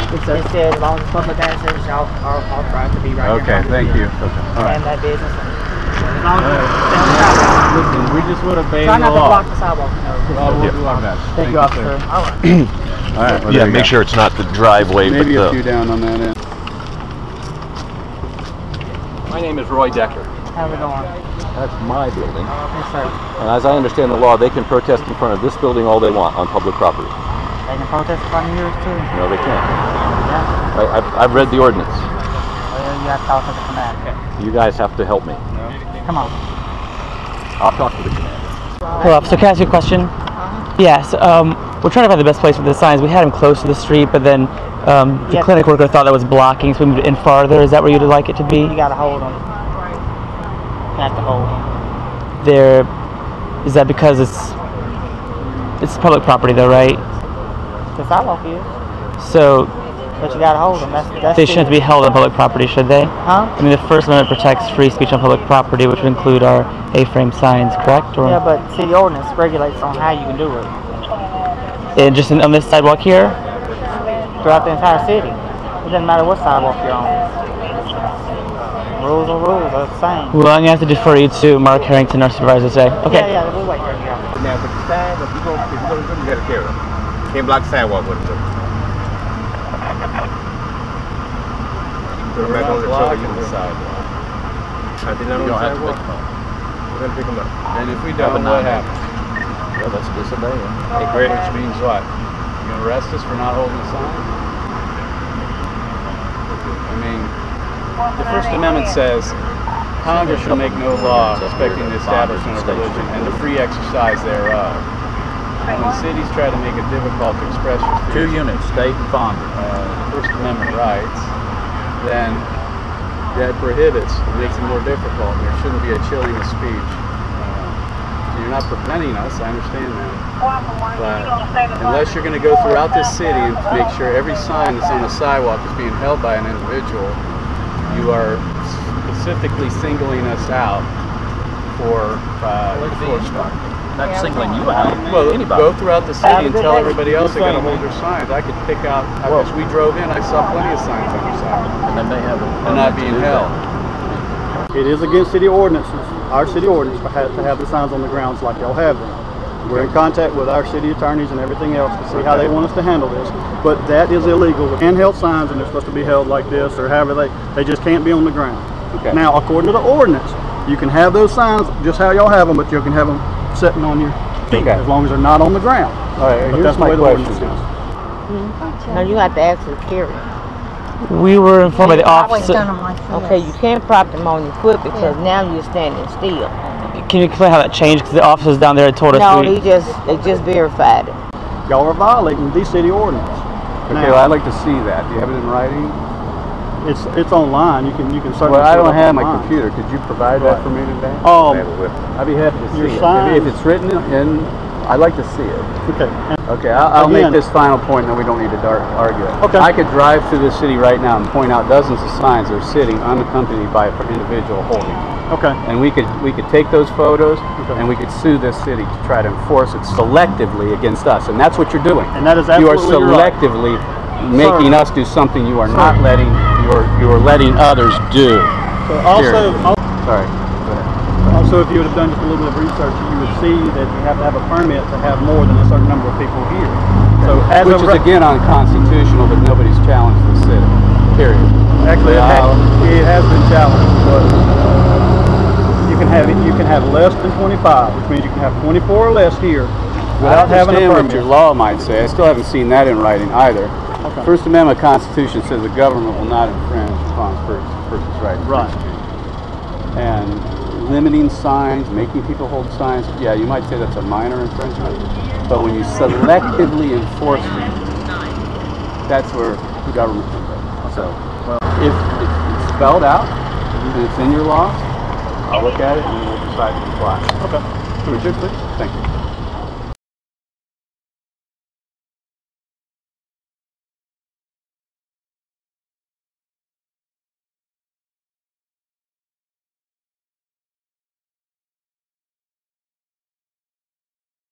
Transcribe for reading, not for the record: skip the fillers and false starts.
It said as long as public access shall are authorized to be right here. Okay, thank you. And that business. As long as listen, we just would obey try the not to law. block the sidewalk. Well, we'll do our best. Thank you, officer. All right. All right. Well, Yeah, make sure it's not the driveway, maybe but a few down on that end. My name is Roy Decker. How's it going? That's my building. Yes, sir. And as I understand the law, they can protest in front of this building all they want on public property. They can protest in front of yours too? No, they can't. Yeah. I've read the ordinance. Well, you have to talk to the commander. You guys have to help me. Come on. I'll talk to the commander. Hello, officer. Can I ask you a question? Yes. We're trying to find the best place for the signs. We had them close to the street, but then the clinic worker thought that was blocking, so we moved it in farther. Is that where you'd like it to be? You gotta hold them. You have to hold them. There. Is that because it's public property, though, right? The sidewalk is. So But you gotta hold them. That's they shouldn't be held on public property, should they? Huh? I mean, the First Amendment protects free speech on public property, which would include our A-frame signs, correct? Or Yeah, but city ordinance regulates on how you can do it and just on this sidewalk here? throughout the entire city. It doesn't matter what sidewalk you're on. Rules are rules. They're the same. Well, I'm gonna have to defer you to Mark Harrington, our supervisor, today. Okay. Yeah, we'll wait for you. Now, but the sign, if you go to do it, you gotta carry them. Can't block the sidewalk with them. Put them back on the truck and the sidewalk. I did not on the sidewalk. We're gonna pick them up. And if we don't, what happens? Well, that's disobeying. Which means what? You gonna arrest us for not holding a sign? I mean, the First Amendment says Congress shall make no law respecting the establishment of religion and the free exercise thereof. When cities try to make it difficult to express your 2 units, state and fund. First Amendment rights, then that prohibits, it makes it more difficult. There shouldn't be a chilling of speech. You're not preventing us, I understand that. But unless you're going to go throughout this city and make sure every sign that's on the sidewalk is being held by an individual, you are specifically singling us out for enforcement. Not singling you out. Well, Anybody. go throughout the city and tell everybody else they got to hold their signs. I could pick out, as we drove in, I saw plenty of signs on the side. And then they have They're not being held. It is against city ordinances, our city ordinance, to have the signs on the grounds like y'all have them. We're in contact with our city attorneys and everything else to see how they want us to handle this. But that is illegal. Handheld signs, and they're supposed to be held like this, or however they just can't be on the ground. Okay. Now, according to the ordinance, you can have those signs just how y'all have them, but you can have them sitting on your feet, as long as they're not on the ground. All right, but here's that's my the way the question. ordinance is. No, you have to actually carry them. We were informed by the officer. Okay, you can't prop them on your foot because now you're standing still. Can you explain how that changed? Because the officers down there had told us. No, they just verified it. Y'all are violating the city ordinance. Okay, Now, well, I'd like to see that. Do you have it in writing? it's online. You can certainly. Well, I don't have my online. computer. Could you provide that for me today? I'd be happy to see your it. sign- If it's written in, I'd like to see it. Okay. Okay, I'll Again- make this final point, and then we don't need to argue it. Okay. I could drive through the city right now and point out dozens of signs that are sitting unaccompanied by an individual holding them. Okay. And we could take those photos, and we could sue this city to try to enforce it selectively against us, and that's what you're doing. And that is You are absolutely right. selectively making us do something you are not letting others do. So also, Sorry. Go ahead. Also, if you would have done just a little bit of research, you would see that you have to have a permit to have more than a certain number of people here. So, Which is again unconstitutional, but nobody's challenged the city. Period. Actually, it has been challenged, but you can have less than 25, which means you can have 24 or less here without having a what permit. your law might say. I still haven't seen that in writing either. Okay. First Amendment Constitution says the government will not infringe upon a person's right to free Right. speech. And limiting signs, making people hold signs, yeah, you might say that's a minor infringement. But when you selectively enforce it, that's where the government comes in. So, if it's spelled out, and it's in your law, I'll look at it and we'll decide to comply. Okay. Would you please? Thank you.